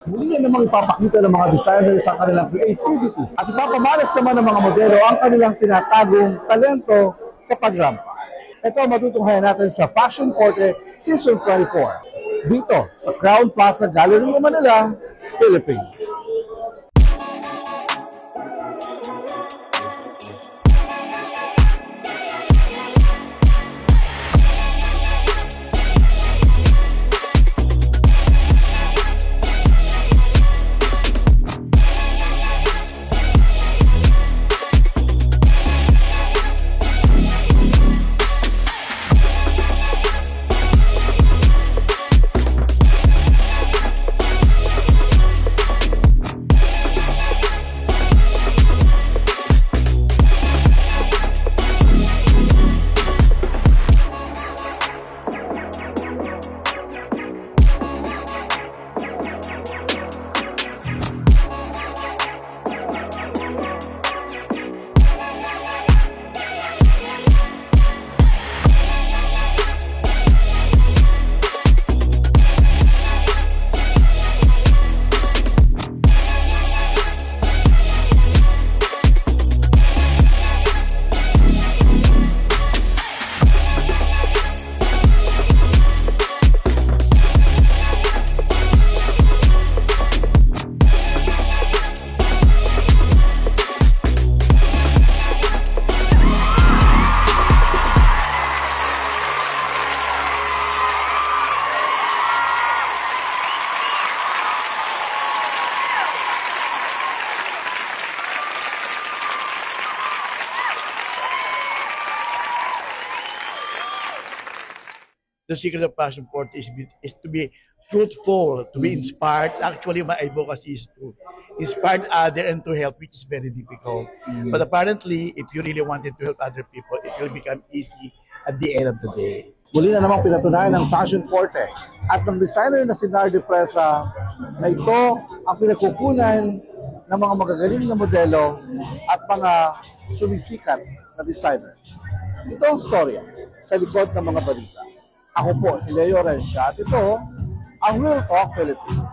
Muli yan namang ipapakita ng mga designers ang kanilang creativity at ipapamalas naman ng mga modelo ang kanilang tinatagong talento sa pagrampa. Ito ang matutunghayan natin sa Fashion Forte Season 24 dito sa Crown Plaza Galleria, Manila, Philippines. The secret of Fashion Forte is to be truthful, to be inspired. Actually, my advocacy is to inspire others and to help, which is very difficult. But apparently, if you really wanted to help other people, it will become easy at the end of the day. Muli na namang pinatunayan ng Fashion Forte at ng designer na si Nardi Presa na ito ang pinagkukunan ng mga magagaling na modelo at mga sumisikat na designer. Ito ang storya sa likod ng mga balita. Ako po si Leo Rencia at ito ang Real Talk Philippines.